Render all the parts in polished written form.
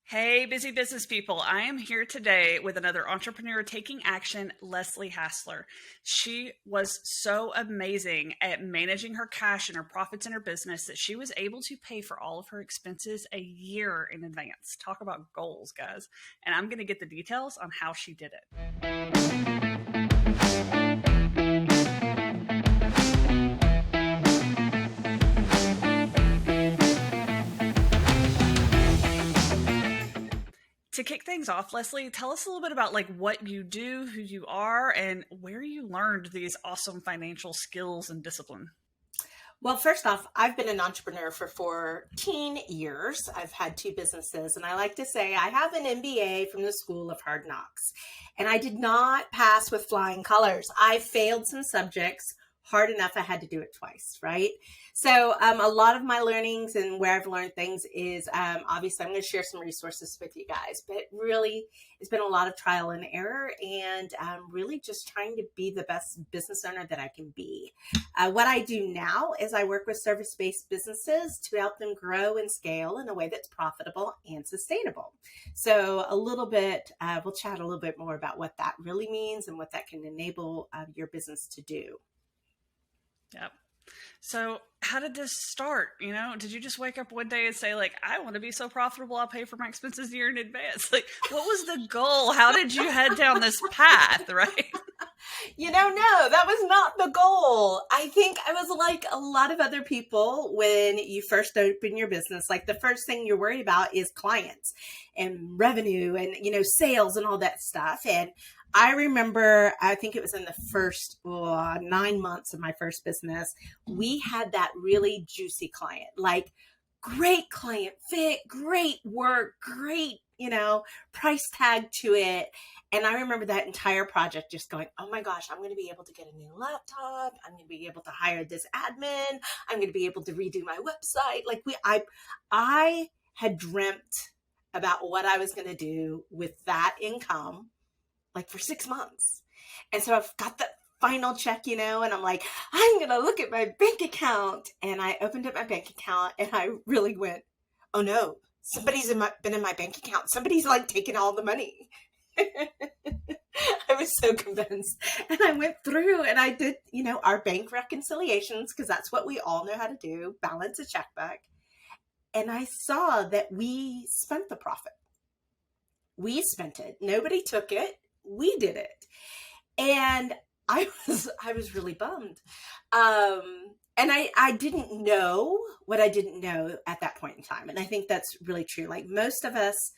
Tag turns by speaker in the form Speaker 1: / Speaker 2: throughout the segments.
Speaker 1: Hey, busy business people. I am here today with another entrepreneur taking action, Leslie Hassler. She was so amazing at managing her cash and her profits in her business that she was able to pay for all of her expenses a year in advance. Talk about goals, guys. And I'm going to get the details on how she did it. To kick things off, Leslie, tell us a little bit about what you do, who you are, and where you learned these awesome financial skills and discipline.
Speaker 2: Well, first off, I've been an entrepreneur for 14 years. I've had two businesses, and I like to say I have an MBA from the School of Hard Knocks. And I did not pass with flying colors. I failed some subjects hard enough I had to do it twice, right? So a lot of my learnings and where I've learned things is obviously I'm going to share some resources with you guys, but really it's been a lot of trial and error and really just trying to be the best business owner that I can be. What I do now is I work with service-based businesses to help them grow and scale in a way that's profitable and sustainable. So a little bit, we'll chat a little bit more about what that really means and what that can enable your business to do.
Speaker 1: Yep. So, how did this start? Did you just wake up one day and say, I want to be so profitable, I'll pay for my expenses a year in advance? What was the goal? How did you head down this path, right?
Speaker 2: No, that was not the goal. I think I was like a lot of other people when you first open your business. Like the first thing you're worried about is clients and revenue and, sales and all that stuff. And I remember, I think it was in the first 9 months of my first business, we had that really juicy client, like great client fit, great work, great, price tag to it. And I remember that entire project just going, oh my gosh, I'm going to be able to get a new laptop. I'm going to be able to hire this admin. I'm going to be able to redo my website. I had dreamt about what I was going to do with that income, for 6 months. And so I've got that final check, and I'm like, I'm going to look at my bank account. And I opened up my bank account and I really went, oh no, somebody's been in my bank account. Somebody's taking all the money. I was so convinced. And I went through and I did, our bank reconciliations, because that's what we all know how to do, balance a checkbook. And I saw that we spent the profit. We spent it. Nobody took it. We did it. And I was really bummed. And I didn't know what I didn't know at that point in time. And I think that's really true. Like most of us,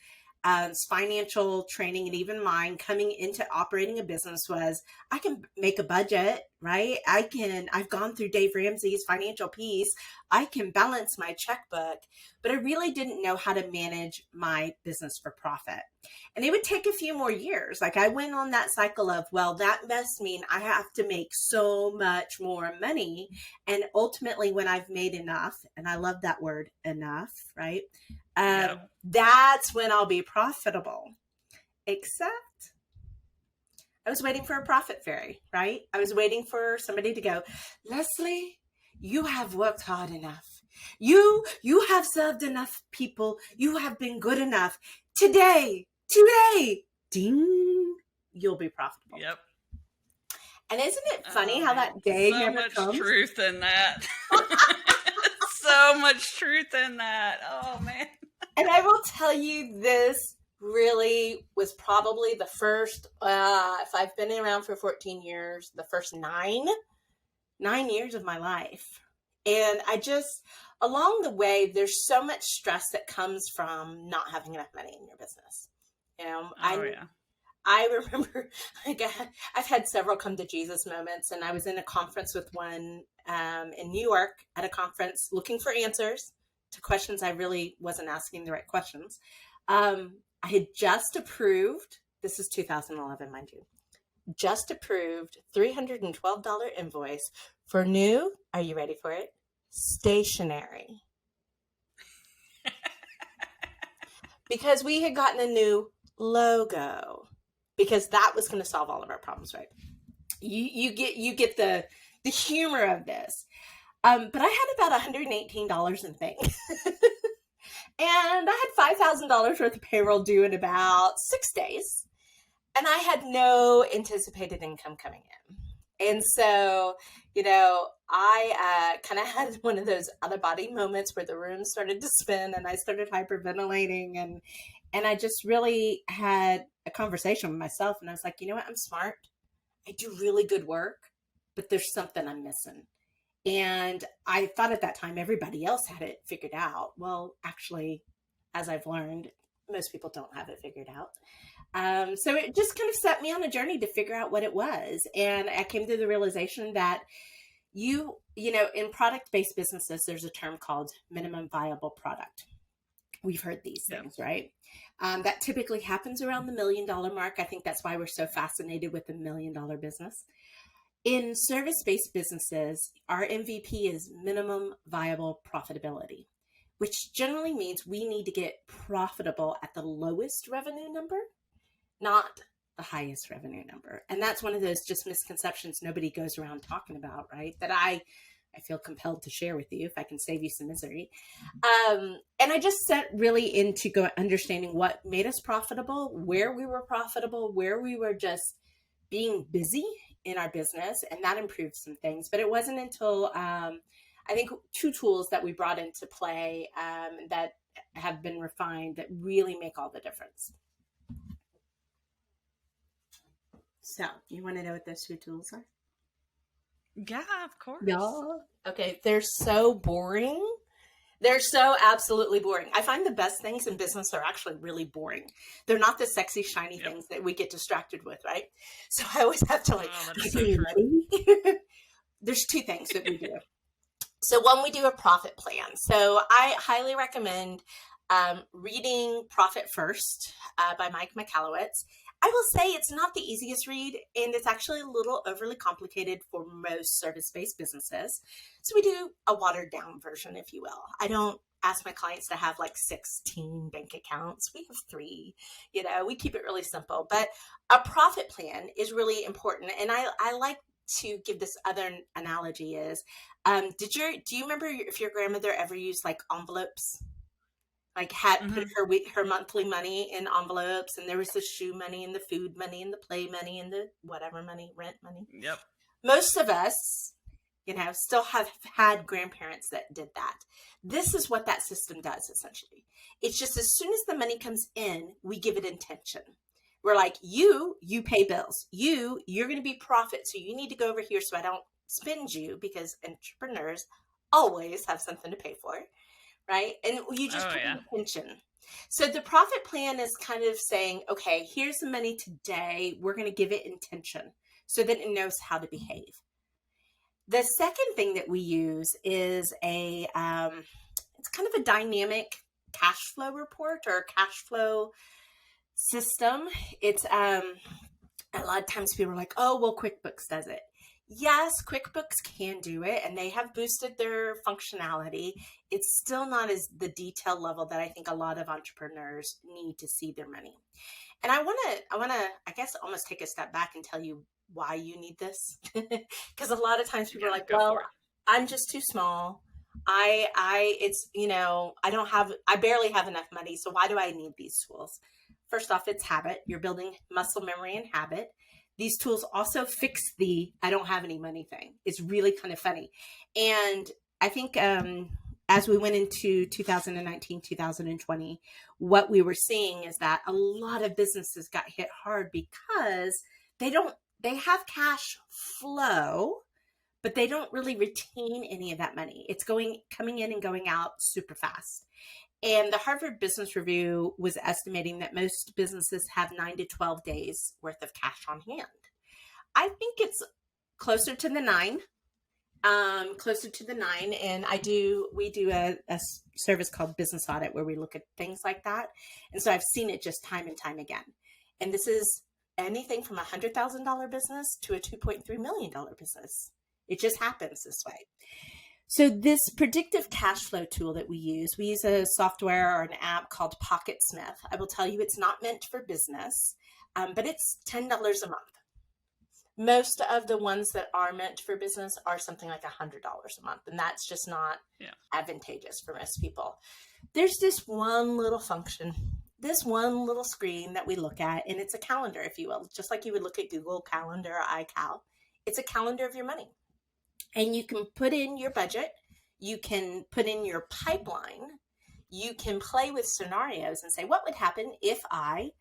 Speaker 2: financial training and even mine coming into operating a business was, I can make a budget, right? I've gone through Dave Ramsey's Financial Peace. I can balance my checkbook, but I really didn't know how to manage my business for profit. And it would take a few more years. I went on that cycle of, well, that must mean I have to make so much more money. And ultimately when I've made enough, and I love that word enough, right?
Speaker 1: Yep.
Speaker 2: That's when I'll be profitable. Except I was waiting for a profit fairy, right? I was waiting for somebody to go, Leslie, you have worked hard enough. You have served enough people. You have been good enough. Today, ding, you'll be profitable.
Speaker 1: Yep.
Speaker 2: And isn't it funny how that day never comes?
Speaker 1: So much truth in that. So much truth in that. Oh, man.
Speaker 2: And I will tell you, this really was probably the first, if I've been around for 14 years, the first nine years of my life. And along the way, there's so much stress that comes from not having enough money in your business. I remember, I've had several come to Jesus moments, and I was in a conference with one in New York at a conference looking for answers to questions I really wasn't asking the right questions. I had just approved, this is 2011, mind you, just approved $312 invoice for new, are you ready for it? Stationery. Because we had gotten a new logo, because that was going to solve all of our problems, right? You get the humor of this. But I had about $118 in bank. And I had $5,000 worth of payroll due in about 6 days. And I had no anticipated income coming in. And so, I kind of had one of those out of body moments where the room started to spin and I started hyperventilating. And I just really had a conversation with myself. And I was like, you know what? I'm smart. I do really good work, but there's something I'm missing. And I thought at that time everybody else had it figured out. Well, actually, as I've learned, most people don't have it figured out. So it just kind of set me on a journey to figure out what it was. And I came to the realization that in product-based businesses, there's a term called minimum viable product. We've heard these things, right? That typically happens around the $1 million mark. I think that's why we're so fascinated with the $1 million business. In service-based businesses, our MVP is minimum viable profitability, which generally means we need to get profitable at the lowest revenue number, not the highest revenue number. And that's one of those just misconceptions nobody goes around talking about, right? That I feel compelled to share with you if I can save you some misery. And I just set really into understanding what made us profitable, where we were profitable, where we were just being busy in our business, and that improved some things. But it wasn't until I think 2 tools that we brought into play that have been refined that really make all the difference. So, you want to know what those 2 tools are?
Speaker 1: Yeah, of course.
Speaker 2: No. Okay, they're so boring. They're so absolutely boring. I find the best things in business are actually really boring. They're not the sexy, shiny things that we get distracted with, right? So I always have to ready? There's 2 things that we do. So one, we do a profit plan. So I highly recommend reading Profit First by Mike Michalowicz. I will say it's not the easiest read, and it's actually a little overly complicated for most service-based businesses. So we do a watered-down version, if you will. I don't ask my clients to have like 16 bank accounts. We have 3. We keep it really simple. But a profit plan is really important, and I like to give this other analogy is, do you remember if your grandmother ever used like envelopes? Like put her monthly money in envelopes, and there was the shoe money and the food money and the play money and the whatever money, rent money.
Speaker 1: Yep.
Speaker 2: Most of us, still have had grandparents that did that. This is what that system does, essentially. It's just as soon as the money comes in, we give it intention. We're like, you pay bills. You're going to be profit, so you need to go over here so I don't spend you, because entrepreneurs always have something to pay for. Right? And you just put intention. So the profit plan is kind of saying, okay, here's the money today. We're going to give it intention so that it knows how to behave. The second thing that we use is it's kind of a dynamic cash flow report or cash flow system. It's a lot of times people are like, oh, well, QuickBooks does it. Yes, QuickBooks can do it, and they have boosted their functionality. It's still not as the detail level that I think a lot of entrepreneurs need to see their money. And I want to, I guess, almost take a step back and tell you why you need this, because a lot of times people are like, well, I'm just too small. I barely have enough money, so why do I need these tools? First off, it's habit. You're building muscle memory and habit. These tools also fix the I don't have any money thing. It's really kind of funny. And I think as we went into 2019, 2020, what we were seeing is that a lot of businesses got hit hard because they have cash flow, but they don't really retain any of that money. It's coming in and going out super fast. And the Harvard Business Review was estimating that most businesses have 9 to 12 days worth of cash on hand. I think it's closer to the 9. And we do a service called Business Audit where we look at things like that. And so I've seen it just time and time again. And this is anything from a $100,000 business to a $2.3 million business. It just happens this way. So this predictive cash flow tool that we use a software or an app called Pocketsmith. I will tell you it's not meant for business, but it's $10 a month. Most of the ones that are meant for business are something like $100 a month, and that's just not advantageous for most people. There's this one little function, this one little screen that we look at, and it's a calendar, if you will, just like you would look at Google Calendar or iCal. It's a calendar of your money. And you can put in your budget, you can put in your pipeline, you can play with scenarios and say, what would happen if I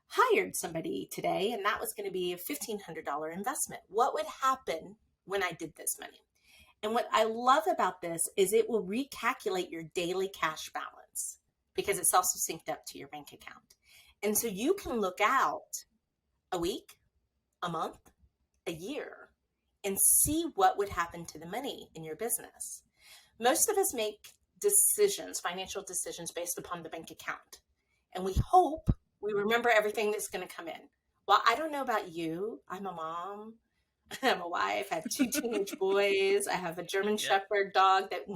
Speaker 2: hired somebody today and that was going to be a $1,500 investment? What would happen when I did this money? And what I love about this is it will recalculate your daily cash balance because it's also synced up to your bank account. And so you can look out a week, a month, a year, and see what would happen to the money in your business. Most of us make decisions, financial decisions, based upon the bank account. And we hope we remember everything that's going to come in. Well, I don't know about you. I'm a mom. I'm a wife. I have 2 teenage boys. I have a German Shepherd dog that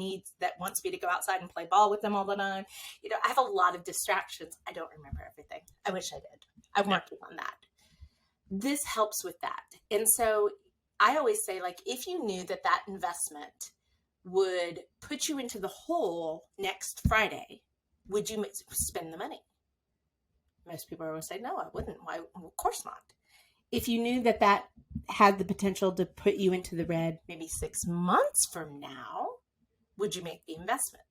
Speaker 2: wants me to go outside and play ball with them all the time. I have a lot of distractions. I don't remember everything. I wish I did. I'm working on that. This helps with that. And so I always say, like, if you knew that that investment would put you into the hole next Friday, would you spend the money? Most people always say, no, I wouldn't. Why? Well, of course not. If you knew that that had the potential to put you into the red maybe 6 months from now, would you make the investment?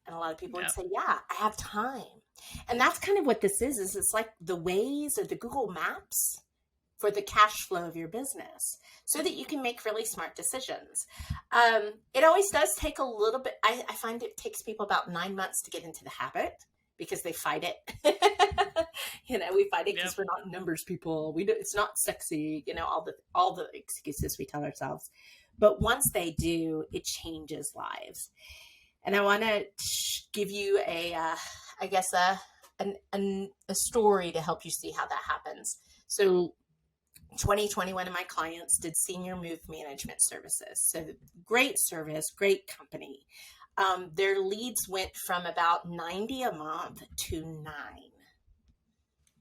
Speaker 2: And a lot of people would say, yeah, I have time. And that's kind of what this is it's like the Waze or the Google Maps for the cash flow of your business so that you can make really smart decisions. It always does take a little bit. I find it takes people about 9 months to get into the habit because they fight it. We fight it because we're not numbers people. It's not sexy, all the excuses we tell ourselves. But once they do, it changes lives. And I want to give you a story to help you see how that happens. So 2020, one of my clients did senior move management services. So great service, great company. Their leads went from about 90 a month to 9.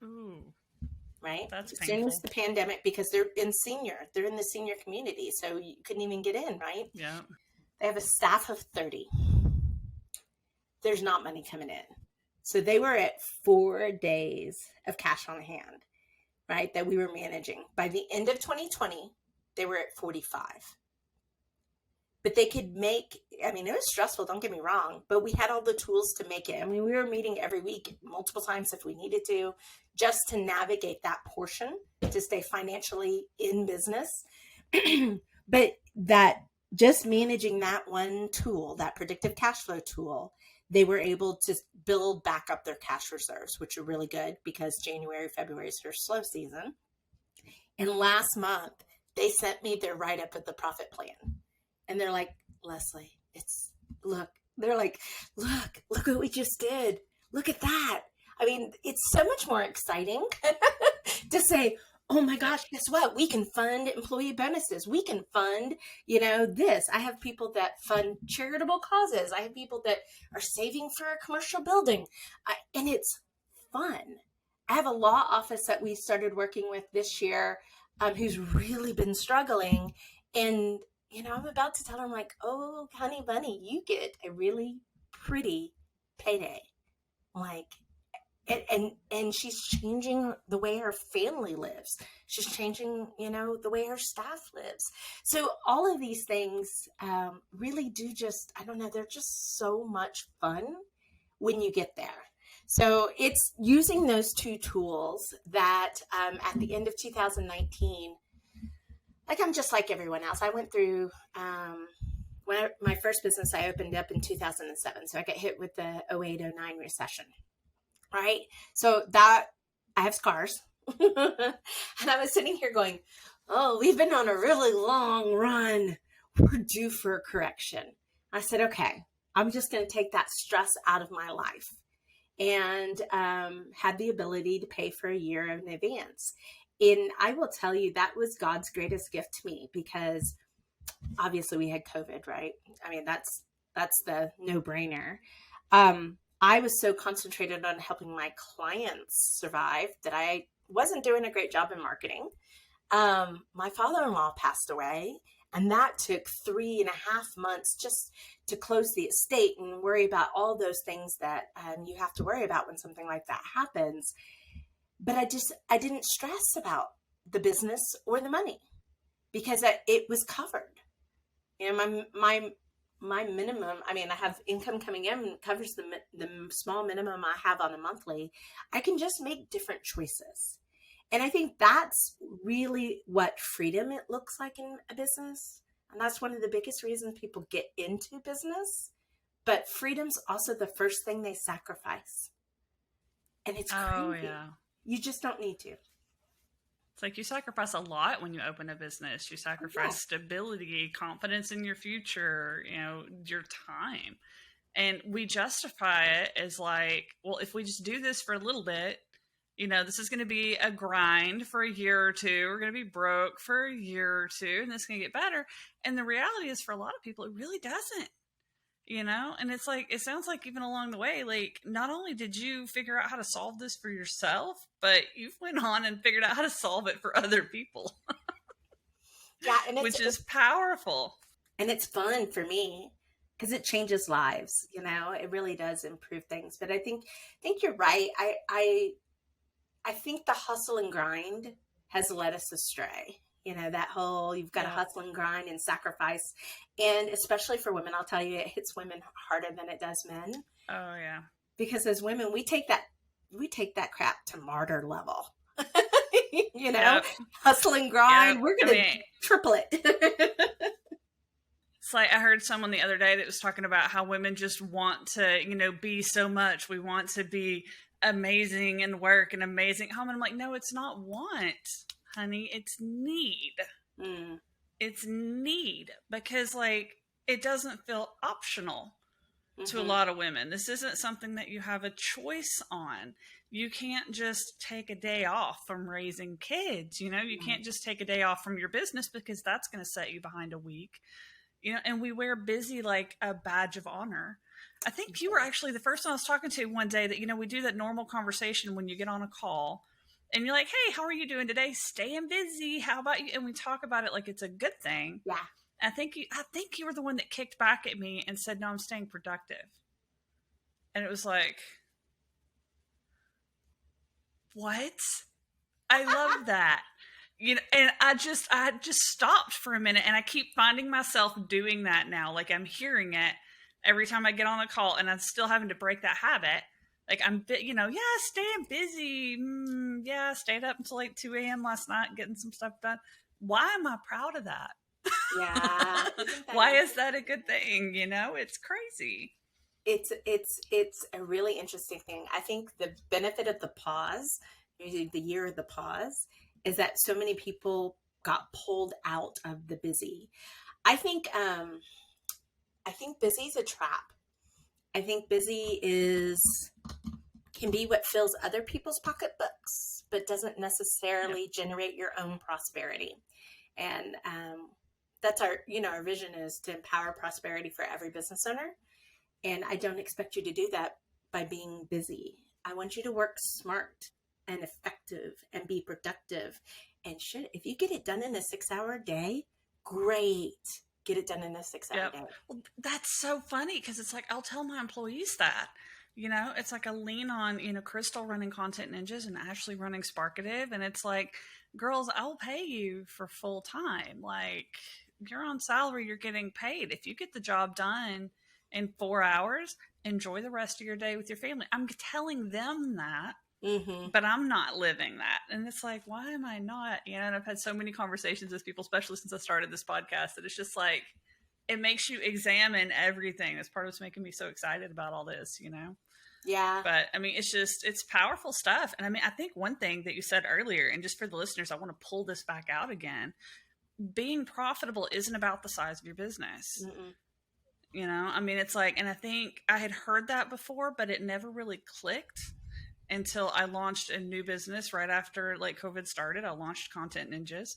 Speaker 1: Ooh,
Speaker 2: right?
Speaker 1: That's
Speaker 2: as soon as the pandemic, because they're in the senior community. So you couldn't even get in, right?
Speaker 1: Yeah.
Speaker 2: They have a staff of 30. There's not money coming in. So they were at 4 days of cash on hand, right? That we were managing. By the end of 2020, they were at 45. But they could it was stressful, don't get me wrong, but we had all the tools to make it. We were meeting every week, multiple times if we needed to, just to navigate that portion, to stay financially in business. But that just managing that one tool, that predictive cash flow tool, they were able to build back up their cash reserves, which are really good because January, February is their slow season. And last month, they sent me their write-up of the profit plan. And they're like, Leslie, look what we just did. Look at that. It's so much more exciting to say, oh my gosh, guess what? We can fund employee bonuses. We can fund, this. I have people that fund charitable causes. I have people that are saving for a commercial building. And it's fun. I have a law office that we started working with this year who's really been struggling. And I'm about to tell him, like, oh, honey bunny, you get a really pretty payday. Like, and she's changing the way her family lives. She's changing, the way her staff lives. So all of these things really do they're just so much fun when you get there. So it's using those 2 tools that at the end of 2019, like I'm just like everyone else. I went through my first business I opened up in 2007. So I got hit with the 08-09 recession, right? So that I have scars. And I was sitting here going, oh, we've been on a really long run. We're due for a correction. I said, okay, I'm just going to take that stress out of my life. And had the ability to pay for a year in advance. And I will tell you, that was God's greatest gift to me because obviously we had COVID, right? That's the no-brainer. I was so concentrated on helping my clients survive that I wasn't doing a great job in marketing. My father-in-law passed away, and that took 3.5 months just to close the estate and worry about all those things that you have to worry about when something like that happens. But I didn't stress about the business or the money because it was covered. You know, my minimum, I mean, I have income coming in, covers the small minimum I have on a monthly. I can just make different choices. And I think that's really what freedom it looks like in a business. And that's one of the biggest reasons people get into business. But freedom's also the first thing they sacrifice. And it's crazy.
Speaker 1: Oh, yeah.
Speaker 2: You just don't need to.
Speaker 1: It's like you sacrifice a lot when you open a business. You sacrifice stability, confidence in your future, you know, your time. And we justify it as like, well, if we just do this for a little bit, you know, this is going to be a grind for a year or two. We're going to be broke for a year or two, and this is going to get better. And the reality is, for a lot of people, it really doesn't. You know, and it's like, it sounds like even along the way, like, not only did you figure out how to solve this for yourself, but you've went on and figured out how to solve it for other people.
Speaker 2: Yeah, and
Speaker 1: which is powerful.
Speaker 2: And it's fun for me because it changes lives. You know, it really does improve things. But I think you're right. I think the hustle and grind has led us astray. You know, that whole, you've got to hustle and grind and sacrifice. And especially for women, I'll tell you, it hits women harder than it does men.
Speaker 1: Oh, yeah.
Speaker 2: Because as women, we take that crap to martyr level. You know, hustle and grind. We're going to triple it.
Speaker 1: It's like, I heard someone the other day that was talking about how women just want to, you know, be so much. We want to be amazing in work and amazing at home. And I'm like, no, it's not want, honey, it's need. It's need, because like, it doesn't feel optional to a lot of women. This isn't something that you have a choice on. You can't just take a day off from raising kids. You know, you can't just take a day off from your business, because that's going to set you behind a week. You know, and we wear busy like a badge of honor. I think you were actually the first one I was talking to one day that, you know, we do that normal conversation when you get on a call. And you're like, hey, how are you doing today? Staying busy. How about you? And we talk about it like it's a good thing.
Speaker 2: Yeah.
Speaker 1: I think you were the one that kicked back at me and said, no, I'm staying productive. And it was like, what? I love that. You know, and I just stopped for a minute, and I keep finding myself doing that now. Like, I'm hearing it every time I get on a call, and I'm still having to break that habit. Like, I'm, you know, staying busy. Stayed up until like 2 a.m. last night getting some stuff done. Why am I proud of that?
Speaker 2: Yeah.
Speaker 1: Why is that a good thing? You know, it's crazy.
Speaker 2: It's a really interesting thing. I think the benefit of the pause, the year of the pause, is that so many people got pulled out of the busy. I think busy is a trap. I think busy can be what fills other people's pocketbooks, but doesn't necessarily generate your own prosperity. And that's our vision is to empower prosperity for every business owner. And I don't expect you to do that by being busy. I want you to work smart and effective and be productive. And if you get it done in a 6-hour day, great. Get it done in a 6-hour day.
Speaker 1: Well, that's so funny, because it's like, I'll tell my employees that, you know, it's like a lean on, you know, Crystal running Content Ninjas and Ashley running Sparkative. And it's like, girls, I'll pay you for full time. Like, you're on salary, you're getting paid. If you get the job done in 4 hours, enjoy the rest of your day with your family. I'm telling them that. But I'm not living that. And it's like, why am I not? You know, and I've had so many conversations with people, especially since I started this podcast, that it's just like, it makes you examine everything. That's part of what's making me so excited about all this, you know?
Speaker 2: Yeah.
Speaker 1: But I mean, it's powerful stuff. And I mean, I think one thing that you said earlier, and just for the listeners, I want to pull this back out again. Being profitable isn't about the size of your business. You know, I mean, it's like, and I think I had heard that before, but it never really clicked until I launched a new business right after like COVID started. I launched Content Ninjas,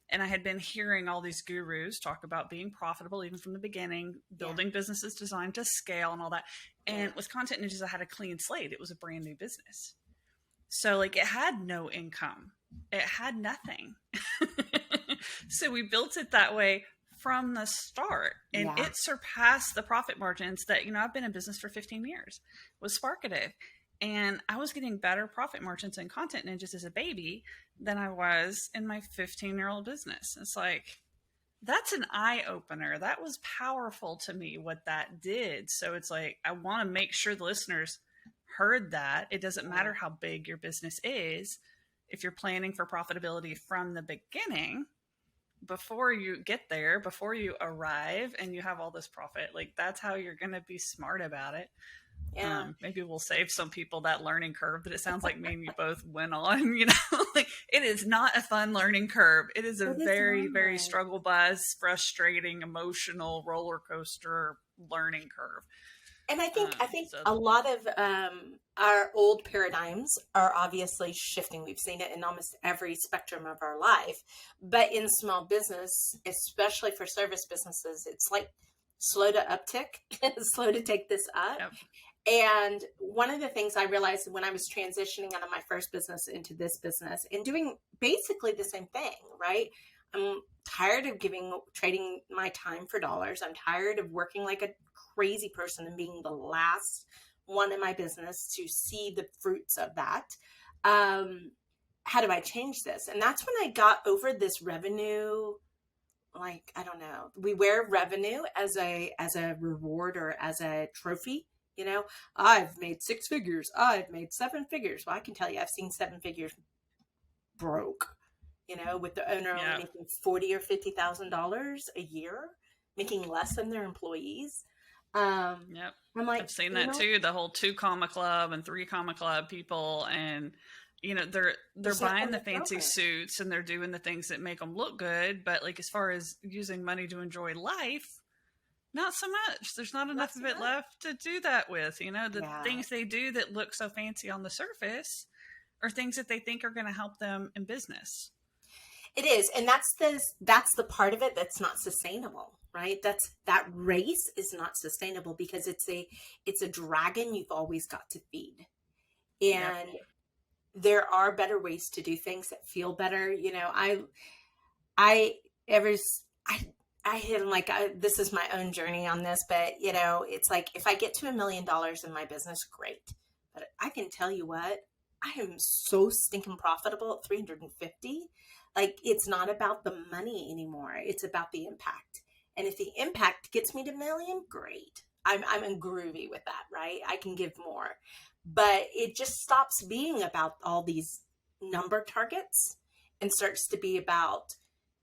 Speaker 1: and I had been hearing all these gurus talk about being profitable, even from the beginning, building businesses designed to scale and all that. And with Content Ninjas, I had a clean slate. It was a brand new business. So like it had no income. It had nothing. So we built it that way from the start, and
Speaker 2: Yeah.
Speaker 1: it surpassed the profit margins that, I've been in business for 15 years with Sparkative, and I was getting better profit margins in Content Ninjas as a baby than I was in my 15-year-old business. It's like, that's an eye opener. That was powerful to me what that did. So it's like, I want to make sure the listeners heard that. It doesn't matter how big your business is. If you're planning for profitability from the beginning, before you get there, before you arrive and you have all this profit, like that's how you're going to be smart about it.
Speaker 2: Yeah.
Speaker 1: Maybe we'll save some people that learning curve, but it sounds like me and you both went on, like it is not a fun learning curve. It is a
Speaker 2: It is
Speaker 1: very, very
Speaker 2: not.
Speaker 1: struggle buzz, frustrating, emotional roller coaster learning curve.
Speaker 2: And I think
Speaker 1: So
Speaker 2: a lot of our old paradigms are obviously shifting. We've seen it in almost every spectrum of our life, but in small business, especially for service businesses, it's like slow to uptick, slow to take this up.
Speaker 1: yep.
Speaker 2: And one of the things I realized when I was transitioning out of my first business into this business and doing basically the same thing, right? I'm tired of trading my time for dollars. I'm tired of working like a crazy person and being the last one in my business to see the fruits of that. How do I change this? And that's when I got over this revenue. Like, I don't know. We wear revenue as a reward or as a trophy. I've made 6 figures. I've made 7 figures. Well, I can tell you, I've seen 7 figures broke. With the owner only
Speaker 1: Yep.
Speaker 2: making $40,000 or $50,000 a year, making less than their employees.
Speaker 1: Yep.
Speaker 2: I'm like,
Speaker 1: I've seen that too. The whole 2 comma club and 3 comma club people, and they're buying the fancy suits and they're doing the things that make them look good, but like as far as using money to enjoy life, not so much. There's not enough of it left to do that with. The things they do that look so fancy on the surface are things that they think are going to help them in business.
Speaker 2: It is, and that's the part of it that's not sustainable, right? That race is not sustainable because it's a dragon you've always got to feed. And there are better ways to do things that feel better. I hit like, this is my own journey on this, but it's like, if I get to $1 million in my business, great. But I can tell you what, I am so stinking profitable at 350. Like, it's not about the money anymore. It's about the impact. And if the impact gets me to $1 million, great. I'm in groovy with that, right? I can give more. But it just stops being about all these number targets and starts to be about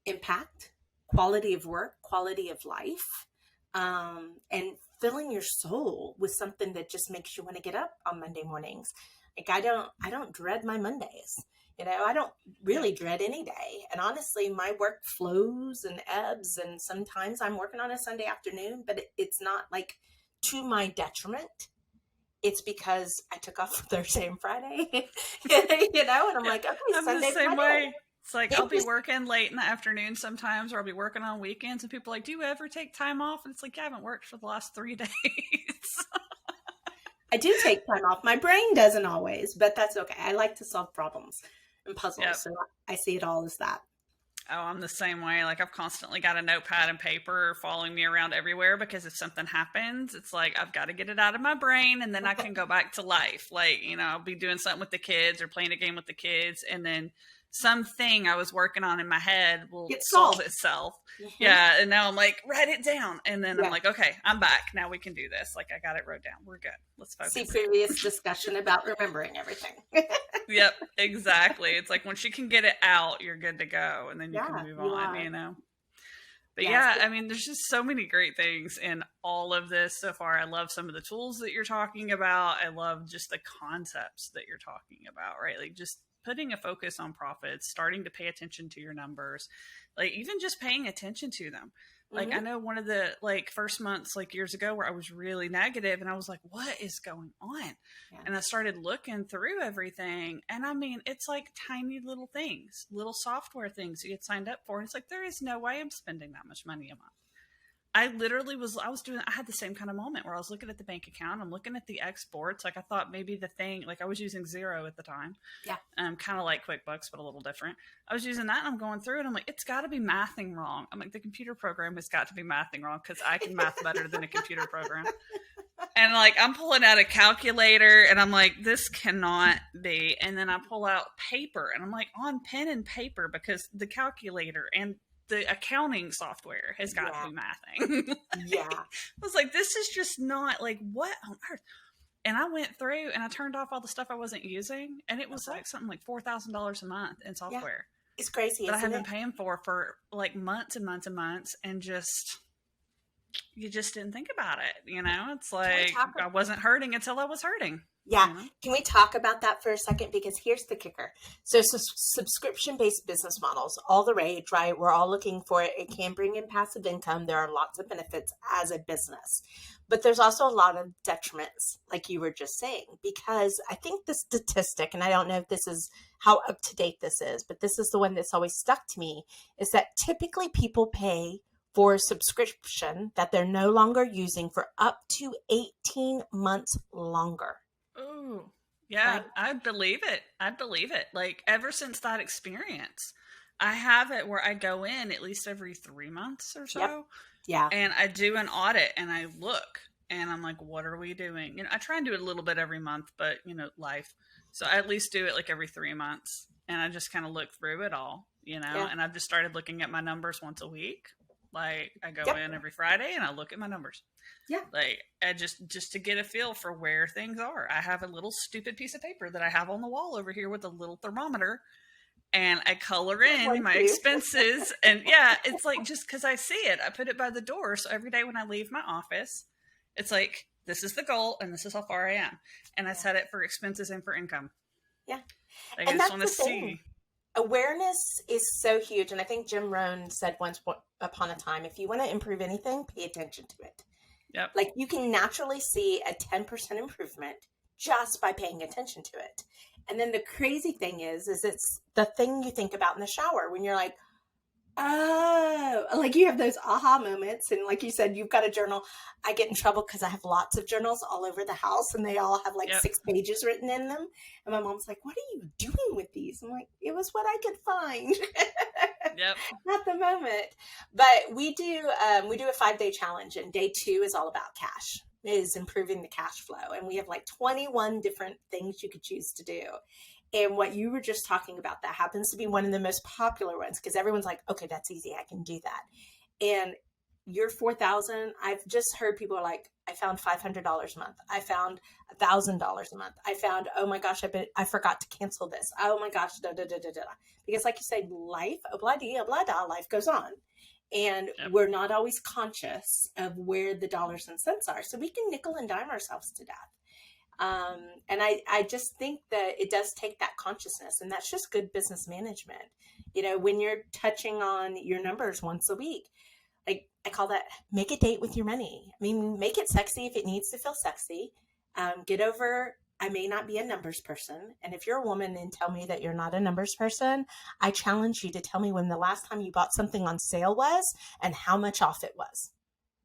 Speaker 2: impact, quality of work, quality of life, and filling your soul with something that just makes you want to get up on Monday mornings. Like, I don't dread my Mondays. I don't really dread any day. And honestly, my work flows and ebbs, and sometimes I'm working on a Sunday afternoon, but it's not like to my detriment. It's because I took off Thursday and Friday, and I'm like, okay,
Speaker 1: I'm
Speaker 2: Sunday,
Speaker 1: the same
Speaker 2: Friday.
Speaker 1: way. It's like, I'll be working late in the afternoon sometimes, or I'll be working on weekends, and people are like, do you ever take time off? And it's like, yeah, I haven't worked for the last 3 days.
Speaker 2: I do take time off. My brain doesn't always, but that's okay. I like to solve problems and puzzles. So I see it all as that.
Speaker 1: Oh, I'm the same way. Like, I've constantly got a notepad and paper following me around everywhere, because if something happens, it's like, I've got to get it out of my brain, and then I can go back to life. Like, I'll be doing something with the kids or playing a game with the kids, and then something I was working on in my head will solve itself. Mm-hmm. Yeah. And now I'm like, write it down. And then I'm like, okay, I'm back. Now we can do this. Like, I got it wrote down. We're good. Let's focus.
Speaker 2: See previous discussion about remembering everything.
Speaker 1: Yep, exactly. It's like, once you can get it out, you're good to go. And then you can move on, But I mean, there's just so many great things in all of this so far. I love some of the tools that you're talking about. I love just the concepts that you're talking about, right? Like, just putting a focus on profits, starting to pay attention to your numbers, like even just paying attention to them. Like, I know one of the first months, years ago, where I was really negative, and I was like, what is going on? Yeah. And I started looking through everything. And I mean, it's like tiny little things, little software things you get signed up for. And it's like, there is no way I'm spending that much money a month. I literally I had the same kind of moment where I was looking at the bank account. I'm looking at the exports. Like I thought maybe the thing, like I was using Zero at the time.
Speaker 2: Yeah.
Speaker 1: Kind of like QuickBooks, but a little different. I was using that and I'm going through it. I'm like, it's got to be mathing wrong. I'm like, the computer program has got to be mathing wrong because I can math better than a computer program. And like, I'm pulling out a calculator and I'm like, this cannot be. And then I pull out paper and I'm like, on pen and paper because the calculator and the accounting software has got to be mathing.
Speaker 2: Yeah.
Speaker 1: I was like, this is just not like, what on earth? And I went through and I turned off all the stuff I wasn't using. And it was like something like $4,000 a month in software.
Speaker 2: Yeah. It's crazy.
Speaker 1: That I had been paying for like months and months and months. And you just didn't think about it. You know, it's like I wasn't hurting until I was hurting.
Speaker 2: Yeah.
Speaker 1: You know?
Speaker 2: Can we talk about that for a second? Because here's the kicker. So subscription-based business models, all the rage, right? We're all looking for it. It can bring in passive income. There are lots of benefits as a business. But there's also a lot of detriments, like you were just saying, because I think the statistic, and I don't know if this is how up to date this is, but this is the one that's always stuck to me, is that typically people pay for a subscription that they're no longer using for up to 18 months longer.
Speaker 1: Oh, yeah, right? I believe it. Like ever since that experience, I have it where I go in at least every 3 months or so.
Speaker 2: Yep. Yeah.
Speaker 1: And I do an audit and I look and I'm like, what are we doing? You know, I try and do it a little bit every month, but you know, life. So I at least do it like every 3 months and I just kind of look through it all, you know, and I've just started looking at my numbers once a week. Like I go in every Friday and I look at my numbers.
Speaker 2: Yeah.
Speaker 1: Like I just to get a feel for where things are. I have a little stupid piece of paper that I have on the wall over here with a little thermometer and I color in my expenses. And yeah, it's like just because I see it, I put it by the door. So every day when I leave my office, it's like, this is the goal and this is how far I am. And I set it for expenses and for income.
Speaker 2: Yeah.
Speaker 1: Like, and I just want to see.
Speaker 2: Awareness is so huge. And I think Jim Rohn said once upon a time, if you want to improve anything, pay attention to it.
Speaker 1: Yep.
Speaker 2: Like you can naturally see a 10% improvement just by paying attention to it. And then the crazy thing is it's the thing you think about in the shower when you're like, oh, like you have those aha moments. And like you said, you've got a journal. I get in trouble because I have lots of journals all over the house and they all have like 6 pages written in them. And my mom's like, what are you doing with these? I'm like, it was what I could find.
Speaker 1: Yep.
Speaker 2: Not the moment. But we do a 5-day challenge and day 2 is all about cash. Is improving the cash flow. And we have like 21 different things you could choose to do. And what you were just talking about, that happens to be one of the most popular ones because everyone's like, okay, that's easy. I can do that. And your 4,000, I've just heard people are like, I found $500 a month. I found $1,000 a month. I found, oh my gosh, I forgot to cancel this. Oh my gosh, da, da, da, da, da. Because like you said, life, life goes on. And we're not always conscious of where the dollars and cents are. So we can nickel and dime ourselves to death. And I just think that it does take that consciousness, and that's just good business management. You know, when you're touching on your numbers once a week, like I call that make a date with your money. I mean, make it sexy if it needs to feel sexy. Get over, I may not be a numbers person. And if you're a woman and tell me that you're not a numbers person, I challenge you to tell me when the last time you bought something on sale was and how much off it was.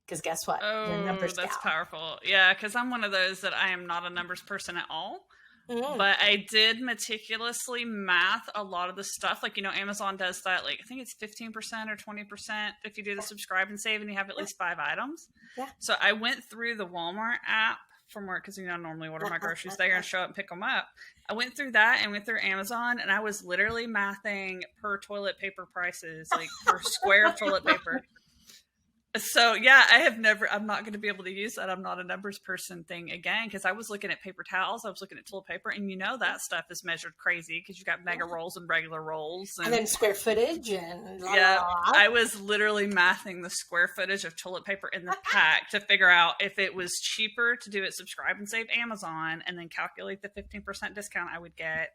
Speaker 2: Because guess what?
Speaker 1: Oh, that's powerful. Yeah, because I'm one of those that I am not a numbers person at all. Mm-hmm. But I did meticulously math a lot of the stuff. Like, you know, Amazon does that. Like, I think it's 15% or 20% if you do the subscribe and save and you have at least 5 items.
Speaker 2: Yeah.
Speaker 1: So I went through the Walmart app from work because, you know, I normally order my groceries there and show up and pick them up. I went through that and went through Amazon and I was literally mathing per toilet paper prices, like per square of toilet paper. So yeah, I'm not going to be able to use that. I'm not a numbers person thing again, because I was looking at paper towels. I was looking at toilet paper, and you know that stuff is measured crazy because you got mega rolls and regular rolls.
Speaker 2: And then square footage and blah,
Speaker 1: yeah,
Speaker 2: blah.
Speaker 1: I was literally mathing the square footage of toilet paper in the pack to figure out if it was cheaper to do it subscribe and save Amazon and then calculate the 15% discount I would get.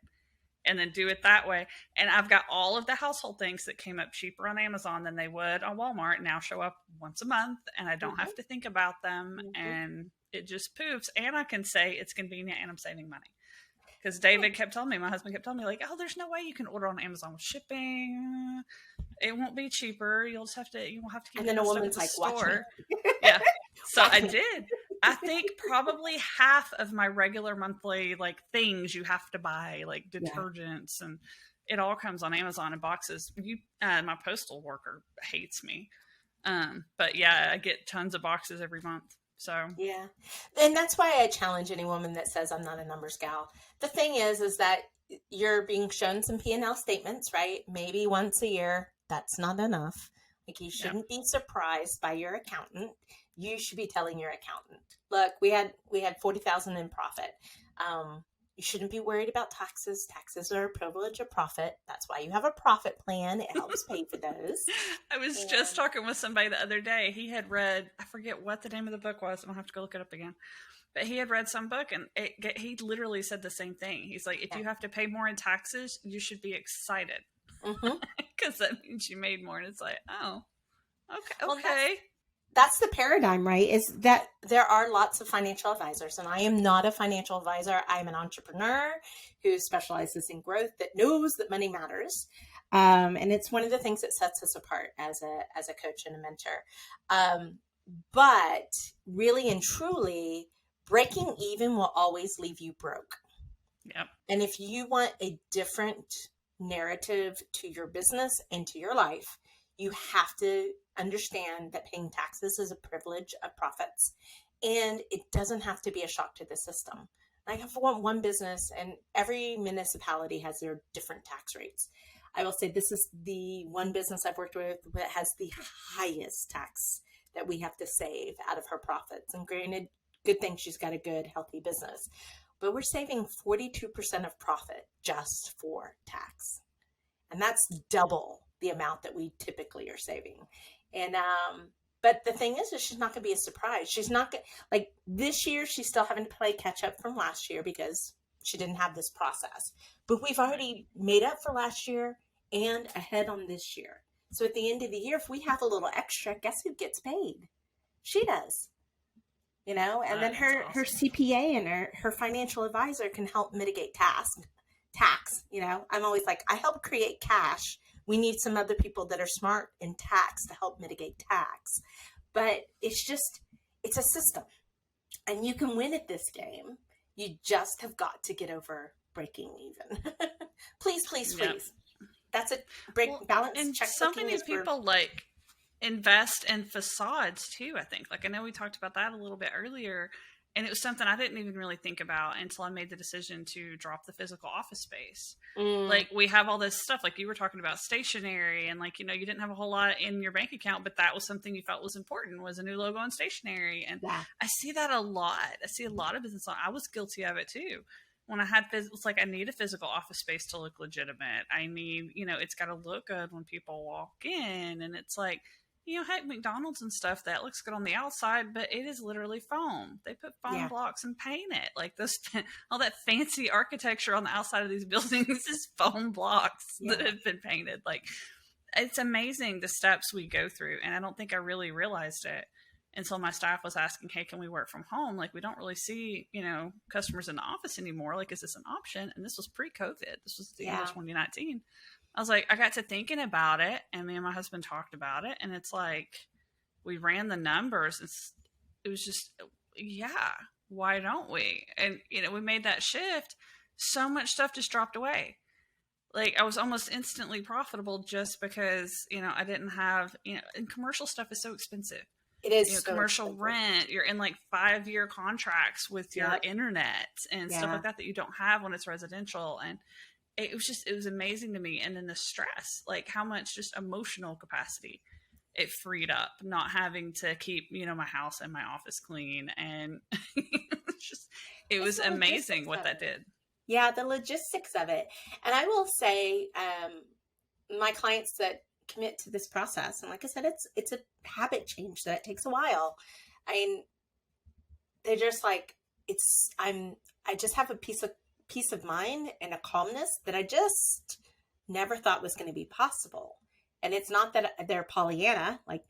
Speaker 1: And then do it that way. And I've got all of the household things that came up cheaper on Amazon than they would on Walmart now show up once a month. And I don't have to think about them. And it just poofs. And I can say it's convenient and I'm saving money. Because David kept telling me, my husband kept telling me, like, oh, there's no way you can order on Amazon with shipping. It won't be cheaper. You won't have to keep
Speaker 2: And then
Speaker 1: getting
Speaker 2: a
Speaker 1: the stuff at
Speaker 2: woman's
Speaker 1: the
Speaker 2: like, watch me,
Speaker 1: store. Yeah. So
Speaker 2: watch
Speaker 1: I
Speaker 2: me.
Speaker 1: did. I think probably half of my regular monthly like things you have to buy, like
Speaker 2: Yeah.
Speaker 1: detergents, and it all comes on Amazon in boxes. My postal worker hates me. But yeah, I get tons of boxes every month. So
Speaker 2: Yeah. And that's why I challenge any woman that says I'm not a numbers gal. The thing is that you're being shown some P&L statements, right? Maybe once a year. That's not enough. Like you
Speaker 1: yeah,
Speaker 2: shouldn't be surprised by your accountant. You should be telling your accountant, look, we had 40,000 in profit. You shouldn't be worried about taxes. Taxes are a privilege of profit. That's why you have a profit plan. It helps pay for those.
Speaker 1: I was just
Speaker 2: And
Speaker 1: talking with somebody the other day. He had read, I forget what the name of the book was. I'm gonna have to go look it up again. But he had read some book, and he literally said the same thing. He's like, if
Speaker 2: yeah.
Speaker 1: you have to pay more in taxes, you should be excited
Speaker 2: Hmm.
Speaker 1: because that means you made more. And it's like, oh, okay,
Speaker 2: Well,
Speaker 1: okay,
Speaker 2: that's the paradigm, right? Is that there are lots of financial advisors, and I am not a financial advisor. I'm an entrepreneur who specializes in growth that knows that money matters. And it's one of the things that sets us apart as a coach and a mentor. Um, but really and truly, breaking even will always leave you broke.
Speaker 1: yep,
Speaker 2: And if you want a different narrative to your business and to your life, you have to understand that paying taxes is a privilege of profits. And it doesn't have to be a shock to the system. I have one business, and every municipality has their different tax rates. I will say this is the one business I've worked with that has the highest tax that we have to save out of her profits. And granted, good thing she's got a good, healthy business, but we're saving 42% of profit just for tax. And that's double the amount that we typically are saving. And, but the thing is she's not going to be a surprise. She's not going like this year, she's still having to play catch up from last year because she didn't have this process. But we've already made up for last year and ahead on this year. So at the end of the year, if we have a little extra, guess who gets paid? She does, and then
Speaker 1: that's
Speaker 2: her
Speaker 1: awesome.
Speaker 2: CPA and her financial advisor can help mitigate tax. I'm always like, I help create cash. We need some other people that are smart in tax to help mitigate tax. But it's a system, and you can win at this game. You just have got to get over breaking even. Please, please,
Speaker 1: Yep.
Speaker 2: please. That's a break
Speaker 1: Well,
Speaker 2: balance
Speaker 1: and so
Speaker 2: checkbooking
Speaker 1: many
Speaker 2: is for.
Speaker 1: people like invest in facades too, I think. Like I know we talked about that a little bit earlier, and it was something I didn't even really think about until I made the decision to drop the physical office space.
Speaker 2: Mm,
Speaker 1: Like we have all this stuff like you were talking about stationery, and like you didn't have a whole lot in your bank account, but that was something you felt was important, was a new logo on stationery. And
Speaker 2: yeah,
Speaker 1: I see that a lot. I see a lot of business. I was guilty of it too. When I had it's like I need a physical office space to look legitimate. I need, it's got to look good when people walk in. And it's like, heck, McDonald's and stuff, that looks good on the outside, but it is literally foam. They put foam
Speaker 2: yeah,
Speaker 1: blocks and paint it. Like this, all that fancy architecture on the outside of these buildings is foam blocks that
Speaker 2: yeah,
Speaker 1: have been painted. Like it's amazing the steps we go through. And I don't think I really realized it until my staff was asking, hey, can we work from home? Like we don't really see, customers in the office anymore. Like, is this an option? And this was pre-COVID. This was the end of
Speaker 2: yeah.
Speaker 1: 2019. I was like, I got to thinking about it, and me and my husband talked about it, and it's like we ran the numbers. It was just, yeah, why don't we? And we made that shift. So much stuff just dropped away. Like I was almost instantly profitable just because I didn't have and commercial stuff is so expensive.
Speaker 2: It is so
Speaker 1: Commercial
Speaker 2: expensive.
Speaker 1: rent, you're in like 5-year contracts with your
Speaker 2: Yep.
Speaker 1: internet and stuff
Speaker 2: Yeah.
Speaker 1: like that you don't have when it's residential. And it was amazing to me. And then the stress, like how much just emotional capacity it freed up, not having to keep my house and my office clean. And it
Speaker 2: It's
Speaker 1: was
Speaker 2: the
Speaker 1: amazing
Speaker 2: logistics
Speaker 1: what
Speaker 2: of
Speaker 1: that
Speaker 2: it.
Speaker 1: did.
Speaker 2: Yeah, the logistics of it. And I will say, my clients that commit to this process, and like I said, it's a habit change that takes a while. I mean, they're just like, I just have a peace of mind and a calmness that I just never thought was going to be possible. And it's not that they're Pollyanna, like,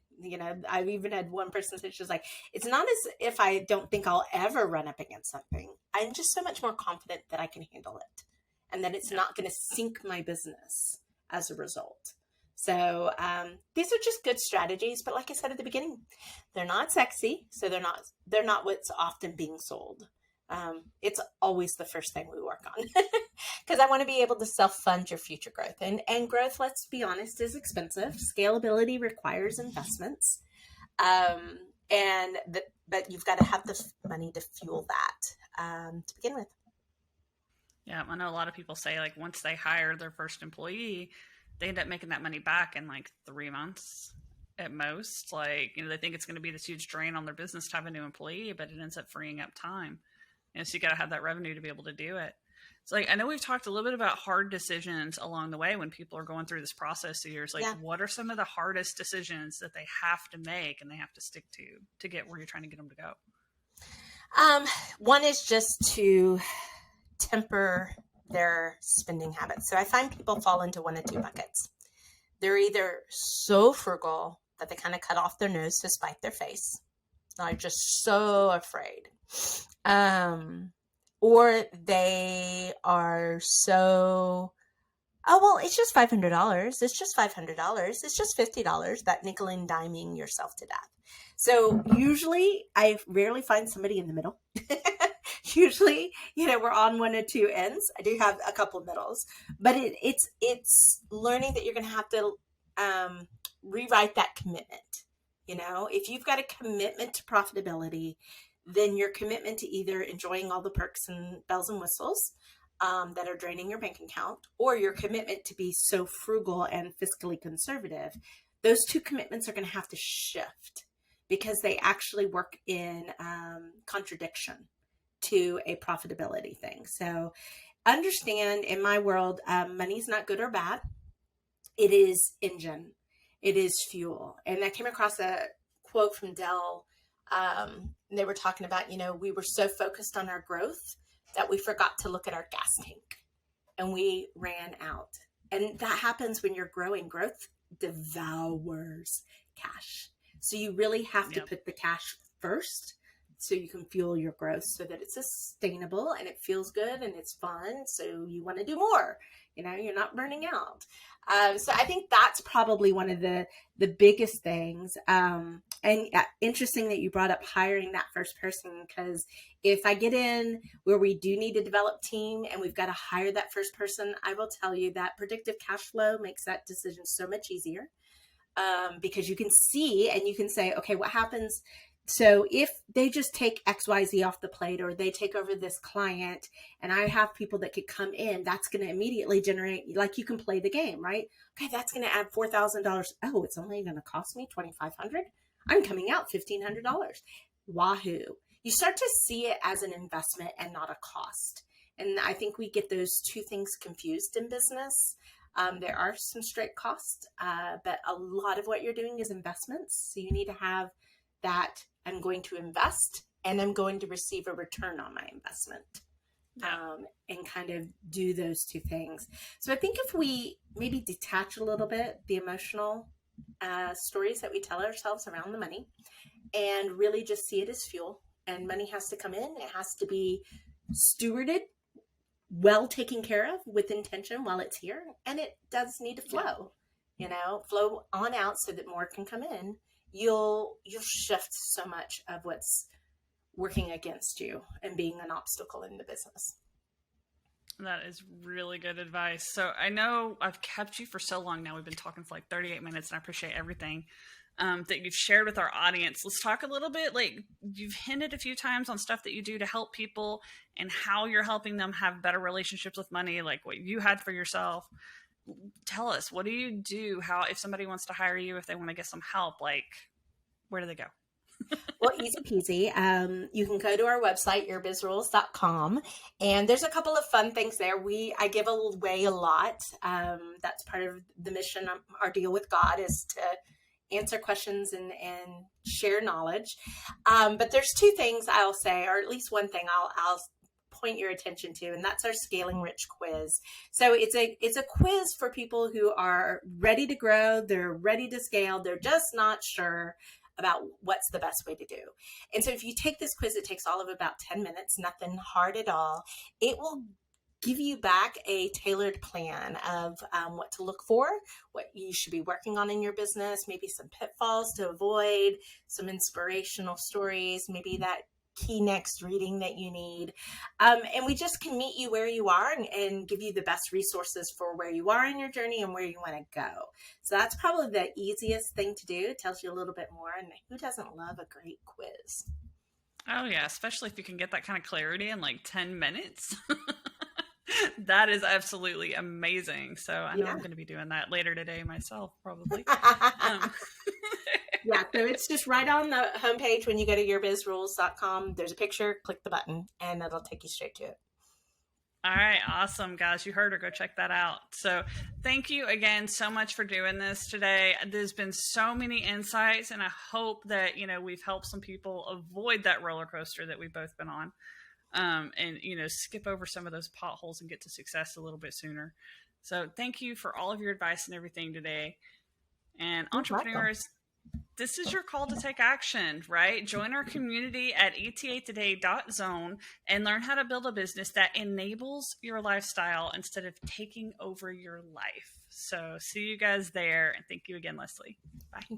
Speaker 2: I've even had one person say, she's like, it's not as if I don't think I'll ever run up against something. I'm just so much more confident that I can handle it and that it's
Speaker 1: Yep.
Speaker 2: not going to sink my business as a result. So these are just good strategies, but like I said at the beginning, they're not sexy, so they're not what's often being sold. It's always the first thing we work on because I want to be able to self-fund your future growth. And growth, let's be honest, is expensive. Scalability requires investments. But you've got to have the money to fuel that to begin with.
Speaker 1: Yeah, I know a lot of people say like once they hire their first employee, they end up making that money back in like 3 months at most. Like, they think it's going to be this huge drain on their business to have a new employee, but it ends up freeing up time. So you got to have that revenue to be able to do it. So like, I know we've talked a little bit about hard decisions along the way when people are going through this process. So you're like, what are some of the hardest decisions that they have to make and they have to stick to get where you're trying to get them to go?
Speaker 2: One is just to temper their spending habits. So I find people fall into one of two buckets. They're either so frugal that they kind of cut off their nose to spite their face. They're just so afraid. Or they are so, oh, well, it's just $500. It's just $500. It's just $50, that nickel and diming yourself to death. So usually I rarely find somebody in the middle. Usually, we're on one or two ends. I do have a couple of middles, but it's learning that you're going to have to rewrite that commitment. If you've got a commitment to profitability, then your commitment to either enjoying all the perks and bells and whistles that are draining your bank account, or your commitment to be so frugal and fiscally conservative, those two commitments are going to have to shift because they actually work in contradiction to a profitability thing. So understand, in my world, money's not good or bad. It is engine. It is fuel. And I came across a quote from Dell. They were talking about, we were so focused on our growth that we forgot to look at our gas tank and we ran out. And that happens when you're growing. Growth devours cash. So you really have to put the cash first so you can fuel your growth so that it's sustainable and it feels good and it's fun. So you want to do more, you're not burning out. So I think that's probably one of the biggest things. And interesting that you brought up hiring that first person, because if I get in where we do need to develop team and we've got to hire that first person, I will tell you that predictive cash flow makes that decision so much easier, because you can see and you can say, okay, what happens? So if they just take XYZ off the plate, or they take over this client and I have people that could come in, that's going to immediately generate, like, you can play the game, right? Okay, that's going to add $4,000. Oh, it's only going to cost me $2,500. I'm coming out $1,500. Wahoo. You start to see it as an investment and not a cost. And I think we get those two things confused in business. There are some straight costs, but a lot of what you're doing is investments. So you need to have that I'm going to invest and I'm going to receive a return on my investment, and kind of do those two things. So I think if we maybe detach a little bit the emotional stories that we tell ourselves around the money and really just see it as fuel, and money has to come in. It has to be stewarded, well taken care of with intention while it's here. And it does need to flow, flow on out so that more can come in. You'll shift so much of what's working against you and being an obstacle in the business.
Speaker 1: That is really good advice. So I know I've kept you for so long now. We've been talking for like 38 minutes, and I appreciate everything that you've shared with our audience. Let's talk a little bit, like, you've hinted a few times on stuff that you do to help people and how you're helping them have better relationships with money, like what you had for yourself. Tell us, what do you do? How, if somebody wants to hire you, if they want to get some help, like, where do they go?
Speaker 2: Well, easy peasy. You can go to our website, yourbizrules.com, and there's a couple of fun things there. I give away a lot. That's part of the mission. Our deal with God is to answer questions and share knowledge. But there's two things I'll say, or at least one thing I'll point your attention to, and that's our Scaling Rich quiz. So it's a quiz for people who are ready to grow, they're ready to scale, they're just not sure about what's the best way to do. And so if you take this quiz, it takes all of about 10 minutes, nothing hard at all. It will give you back a tailored plan of what to look for, what you should be working on in your business, maybe some pitfalls to avoid, some inspirational stories, maybe that key next reading that you need. And we just can meet you where you are and give you the best resources for where you are in your journey and where you want to go. So that's probably the easiest thing to do. It tells you a little bit more. And who doesn't love a great quiz?
Speaker 1: Oh, yeah, especially if you can get that kind of clarity in like 10 minutes. That is absolutely amazing. So I know I'm going to be doing that later today myself, probably.
Speaker 2: Yeah, so it's just right on the homepage when you go to yourbizrules.com. There's a picture, click the button, and it'll take you straight to it.
Speaker 1: All right, awesome, guys. You heard her. Go check that out. So thank you again so much for doing this today. There's been so many insights, and I hope that, we've helped some people avoid that roller coaster that we've both been on, and, skip over some of those potholes and get to success a little bit sooner. So thank you for all of your advice and everything today. And entrepreneurs, this is your call to take action, right? Join our community at etatoday.zone and learn how to build a business that enables your lifestyle instead of taking over your life. So see you guys there. And thank you again, Leslie. Bye.